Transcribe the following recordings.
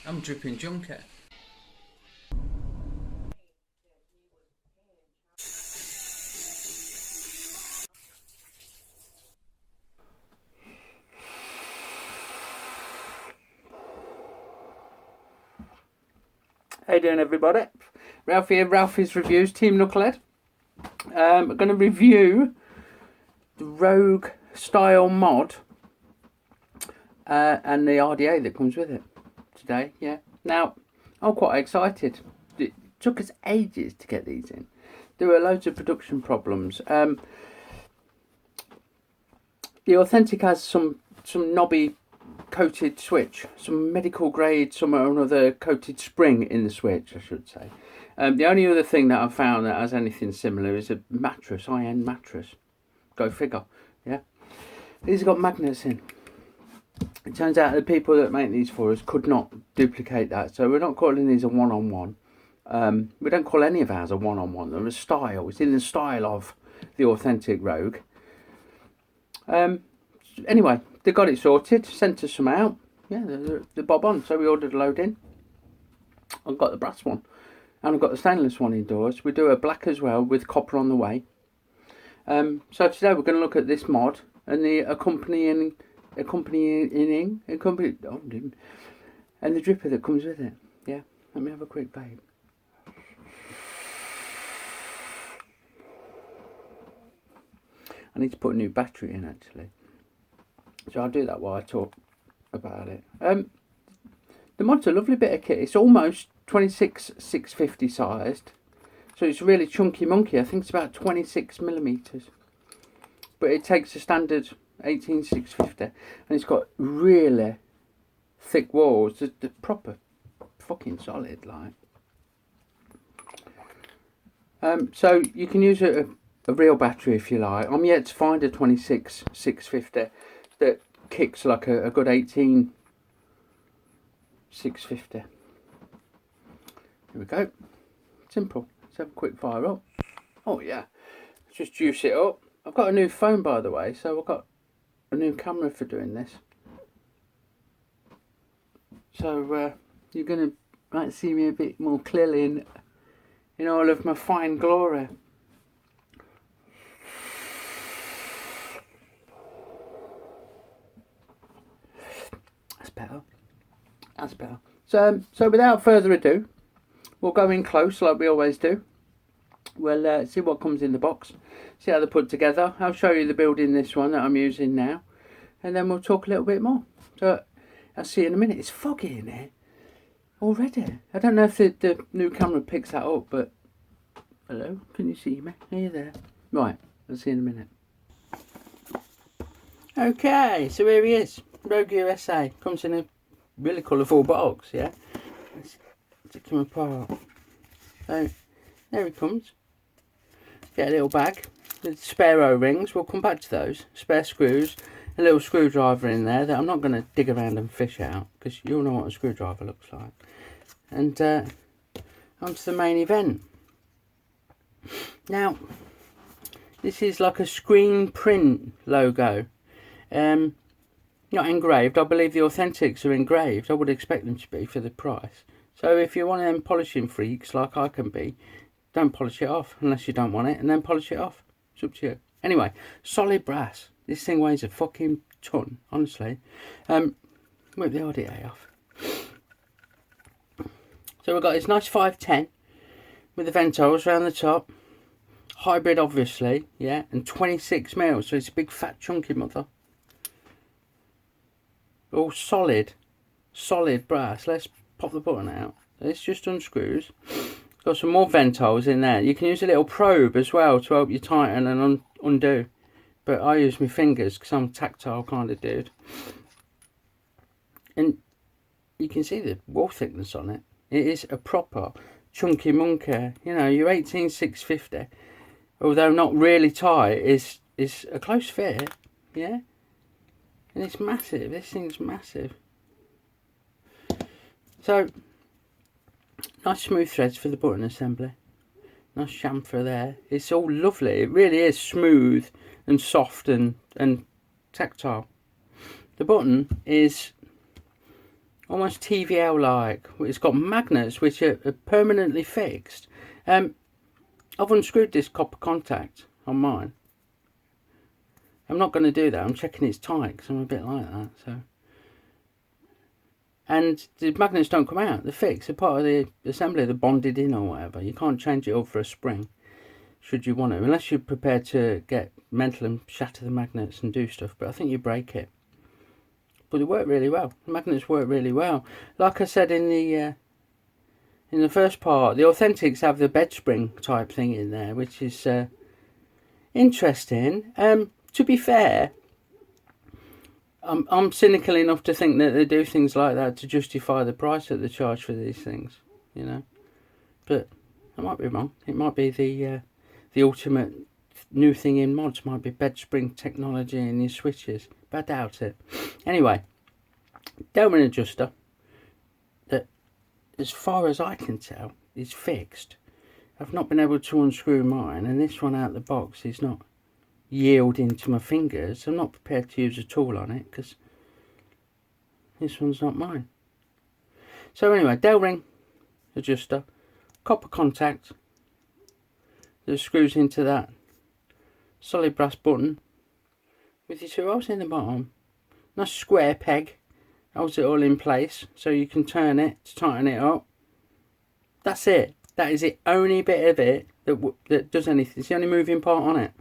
I'm dripping junket. How you doing, everybody? Ralph here, Ralphie's Reviews, Team Knucklehead. I'm going to review the Rogue style mod and the RDA that comes with it today. Yeah. Now, I'm quite excited. It took us ages to get these in. There were loads of production problems. The Authentic has some knobby coated switch, some medical grade, some or another coated spring in the switch, I should say. The only other thing that I've found that has anything similar is a mattress, high-end mattress. Go figure, yeah. These have got magnets in. It turns out the people that make these for us could not duplicate that, so we're not calling these a one-on-one. We don't call any of ours a one-on-one. They're a style. It's in the style of the Authentic Rogue. Anyway, they got it sorted, sent us some out. Yeah, they're bob on. So we ordered a load in. I've got the brass one, and I've got the stainless one indoors. We do a black as well with copper on the way. So today we're going to look at this mod and the accompanying and the dripper that comes with it. Yeah, let me have a quick vape. I need to put a new battery in actually, so I'll do that while I talk about it. The mod's a lovely bit of kit. It's almost 26/650 sized, so it's really chunky monkey. I think it's about 26mm, but it takes a standard 18/650, and it's got really thick walls. The proper fucking solid, like. So you can use a real battery if you like. I'm yet to find a 26/650 that kicks like a good 18/650. Here we go. Simple. Let's have a quick fire up. Oh yeah. Let's just juice it up. I've got a new phone, by the way, so I've got a new camera for doing this. So you're gonna might see me a bit more clearly in all of my fine glory. That's better. So without further ado, we'll go in close like we always do. We'll see what comes in the box, see how they're put together. I'll show you the build in this one that I'm using now, and then we'll talk a little bit more. So I'll see you in a minute. It's foggy in here already. I don't know if the new camera picks that up, but hello, can you see me? Are you there? Right, I'll see you in a minute. Okay, so here he is. Rogue USA. Comes in a really colourful box, yeah. Let's take him apart. So there he comes. Get a little bag with spare O-rings. We'll come back to those. Spare screws. A little screwdriver in there that I'm not going to dig around and fish out, because you all know what a screwdriver looks like. And on to the main event. Now, this is like a screen print logo. Not engraved. I believe the Authentics are engraved. I would expect them to be for the price. So if you're one of them polishing freaks like I can be, don't polish it off unless you don't want it, and then polish it off. It's up to you. Anyway, solid brass. This thing weighs a fucking ton, honestly. Whip the RDA off. So we've got this nice 510 with the ventos around the top. Hybrid, obviously, yeah, and 26mm, so it's a big fat chunky mother. All solid brass. Let's pop the button out. This just unscrews. Got some more ventos in there. You can use a little probe as well to help you tighten and undo, but I use my fingers because I'm a tactile kind of dude. And you can see the wall thickness on it. It is a proper chunky monkey. You know, your 18/650, although not really tight, is a close fit, yeah. And it's massive. This thing's massive. So nice smooth threads for the button assembly. Nice chamfer there. It's all lovely. It really is smooth and soft and tactile. The button is almost TVL like. It's got magnets which are permanently fixed. I've unscrewed this copper contact on mine. I'm not going to do that. I'm checking it's tight because I'm a bit like that. So, and the magnets don't come out. They're fixed. They're part of the assembly. They're bonded in or whatever. You can't change it up for a spring, should you want to, unless you're prepared to get mental and shatter the magnets and do stuff. But I think you break it. But they work really well. The magnets work really well. Like I said in the first part, the Authentics have the bed spring type thing in there, which is interesting. To be fair, I'm cynical enough to think that they do things like that to justify the price that they charge for these things, you know. But I might be wrong. It might be the ultimate new thing in mods. Might be bed spring technology in your switches, but I doubt it. Anyway, Delrin adjuster that, as far as I can tell, is fixed. I've not been able to unscrew mine, and this one out the box is not yielding to my fingers. I'm not prepared to use a tool on it because this one's not mine. So anyway, Delrin adjuster, copper contact that screws into that solid brass button with your 2 holes in the bottom. Nice square peg holds it all in place so you can turn it to tighten it up. That's it. That is the only bit of it that does anything. It's the only moving part on it.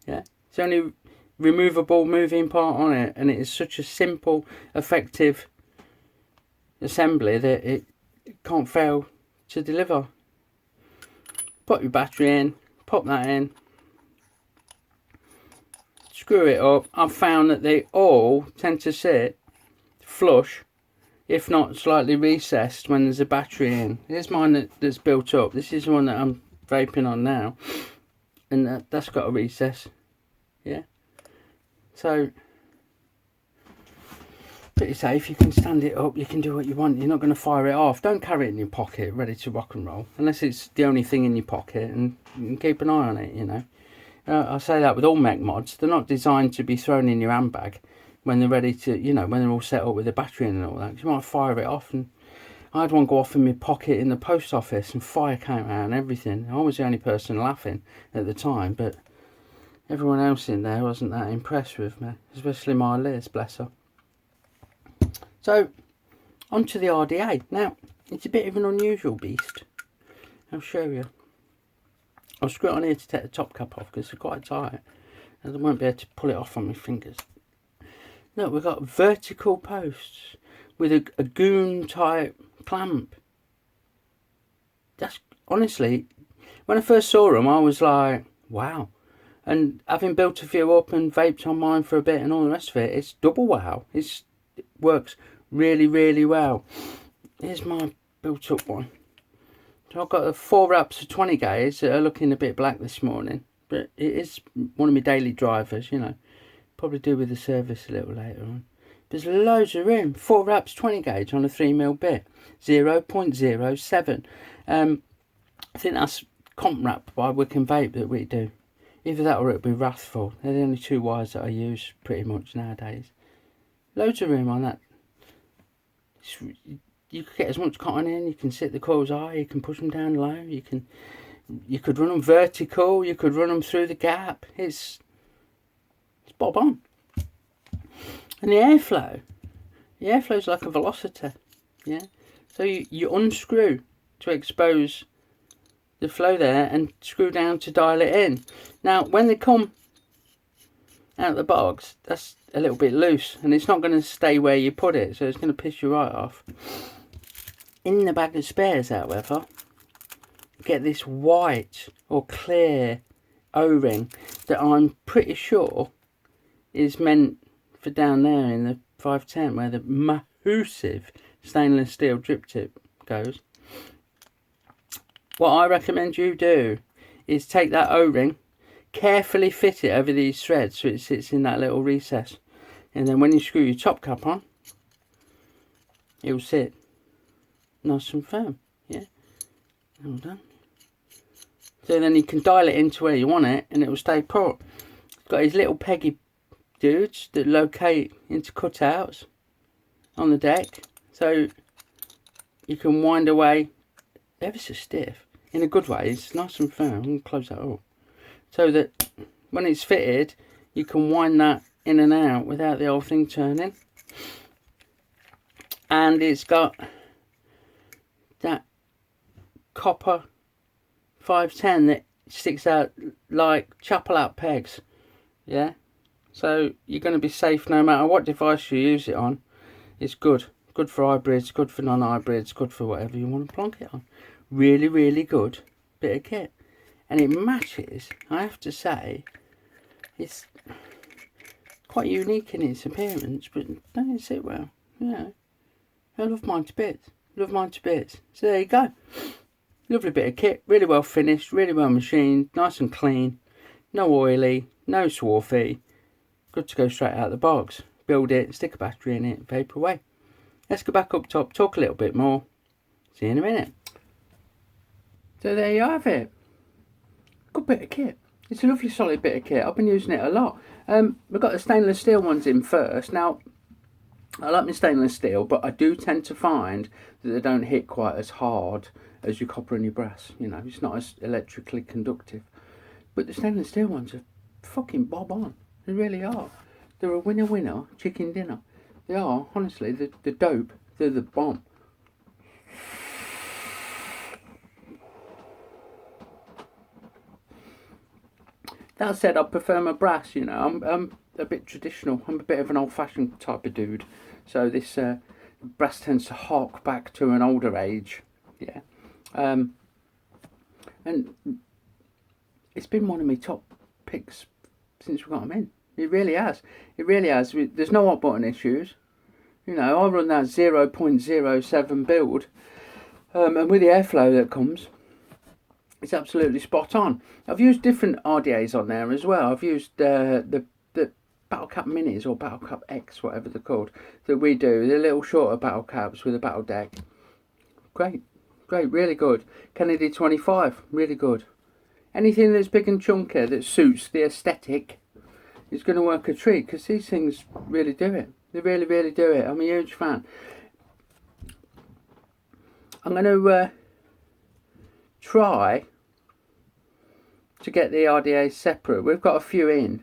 Yeah, it's the only removable moving part on it, and it is such a simple, effective assembly that it can't fail to deliver. Put your battery in, pop that in, screw it up. I've found that they all tend to sit flush, if not slightly recessed, when there's a battery in. Here's mine that's built up. This is the one that I'm vaping on now, and that's got a recess. Yeah, so pretty safe. You can stand it up, you can do what you want. You're not going to fire it off. Don't carry it in your pocket ready to rock and roll unless it's the only thing in your pocket, and you can keep an eye on it, you know. I say that with all mech mods. They're not designed to be thrown in your handbag when they're ready to, you know, when they're all set up with the battery in and all that. 'Cause you might fire it off, and I had one go off in my pocket in the post office and fire came out and everything. I was the only person laughing at the time, but everyone else in there wasn't that impressed with me, especially my Liz, bless her. So, onto the RDA. Now, it's a bit of an unusual beast. I'll show you. I'll screw it on here to take the top cap off because it's quite tight, and I won't be able to pull it off on my fingers. Look, we've got vertical posts with a goon type clamp. That's, honestly, when I first saw them, I was like, wow. And having built a few up and vaped on mine for a bit and all the rest of it, it's double wow. It works really, really well. Here's my built up one. So I've got 4 wraps of 20 gauge that are looking a bit black this morning, but it is one of my daily drivers, you know. Probably do with the service a little later on. There's loads of room. 4 wraps 20 gauge on a 3mm bit, 0.07. I think that's comp wrap by Wickham Vape that we do. Either that or it'll be Wrathful. They're the only 2 wires that I use pretty much nowadays. Loads of room on that. You could get as much cotton in. You can sit the coils high. You can push them down low. You could run them vertical. You could run them through the gap. It's bob on. And the airflow's like a velocity. Yeah. So you unscrew to expose the flow there and screw down to dial it in. Now when they come out of the box, that's a little bit loose and it's not going to stay where you put it, so it's going to piss you right off. In the bag of spares, however, you get this white or clear O-ring that I'm pretty sure is meant for down there in the 510 where the massive stainless steel drip tip goes. What I recommend you do is take that O-ring, carefully fit it over these threads so it sits in that little recess, and then when you screw your top cap on, it will sit nice and firm. Yeah, all done. So then you can dial it into where you want it and it will stay put. It's got these little peggy dudes that locate into cutouts on the deck, So you can wind away ever so stiff. In a good way, it's nice and firm. I'm going to close that up. So that when it's fitted, you can wind that in and out without the whole thing turning. And it's got that copper 510 that sticks out like chapel out pegs. Yeah, so you're going to be safe no matter what device you use it on. It's good for hybrids, good for non-hybrids, good for whatever you want to plonk it on. Really, really good bit of kit. And it matches, I have to say, it's quite unique in its appearance, but don't it sit well? Yeah, I love mine to bits. Love mine to bits. So there you go. Lovely bit of kit, really well finished, really well machined, nice and clean, no oily, no swarthy, good to go straight out of the box. Build it, stick a battery in it, vape away. Let's go back up top, talk a little bit more. See you in a minute. So there you have it. Good bit of kit. It's a lovely solid bit of kit. I've been using it a lot. We've got the stainless steel ones in first. Now, I like my stainless steel, but I do tend to find that they don't hit quite as hard as your copper and your brass. You know, it's not as electrically conductive. But the stainless steel ones are fucking bob on. They really are. They're a winner chicken dinner. They are, honestly, the dope. They're the bomb. That said, I prefer my brass, you know. I'm a bit traditional. I'm a bit of an old-fashioned type of dude. So this brass tends to hark back to an older age. Yeah. And it's been one of my top picks since we got them in. It really has. It really has. There's no hot button issues. You know, I run that 0.07 build. And with the airflow that comes, it's absolutely spot on. I've used different RDAs on there as well. I've used the Battle Cap Minis or Battle Cap X, whatever they're called, that we do. They're little shorter battle caps with a battle deck. Great, really good. Kennedy 25, really good. Anything that's big and chunky that suits the aesthetic is going to work a treat, because these things really do it. They really, really do it. I'm a huge fan. I'm going to try to get the RDA separate. We've got a few in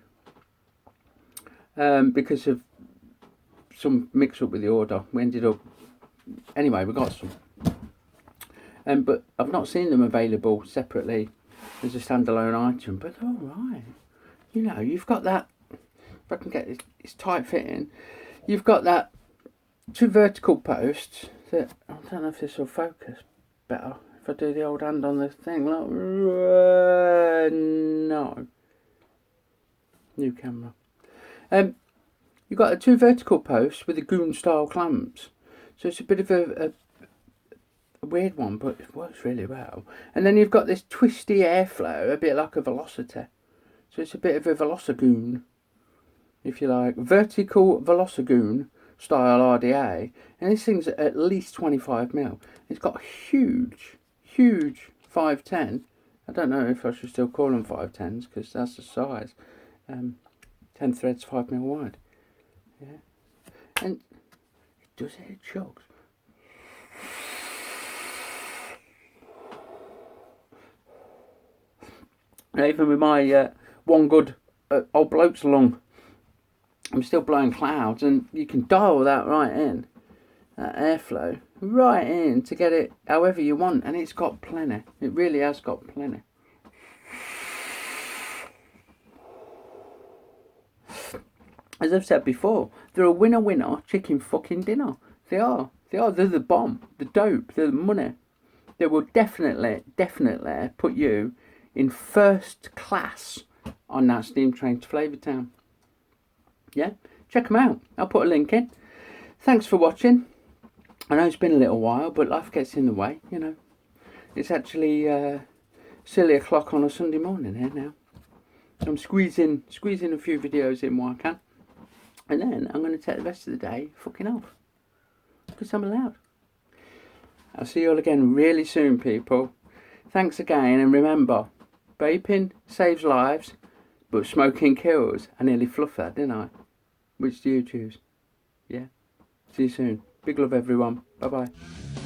because of some mix up with the order. We ended up, anyway, we got some. But I've not seen them available separately as a standalone item. But all right, you know, you've got that. If I can get it, it's tight fitting. You've got that two vertical posts that, I don't know if this will focus better if I do the old hand on the thing. Like, no. New camera. You've got the two vertical posts with the goon style clamps. So it's a bit of a weird one, but it works really well. And then you've got this twisty airflow, a bit like a Velocity. So it's a bit of a Velocigoon, if you like. Vertical Velocigoon style RDA. And this thing's at least 25mm. It's got a huge 510. I don't know if I should still call them 510s, because that's the size. 10 threads, 5mm wide. Yeah. And it does it, it chugs. Even with my one good old blokes along, I'm still blowing clouds, and you can dial that right in, that airflow right in to get it however you want, and it's got plenty. It really has got plenty. As I've said before, they're a winner chicken fucking dinner. They are. They're the bomb, the dope, they're the money. They will definitely put you in first class on that steam train to Flavortown. Yeah, check them out. I'll put a link in. Thanks for watching. I know it's been a little while, but life gets in the way, you know. It's actually silly o'clock on a Sunday morning here now. So I'm squeezing a few videos in while I can. And then I'm going to take the rest of the day fucking off. Because I'm allowed. I'll see you all again really soon, people. Thanks again, and remember, vaping saves lives, but smoking kills. I nearly fluffed that, didn't I? Which do you choose? Yeah. See you soon. Big love, everyone. Bye bye.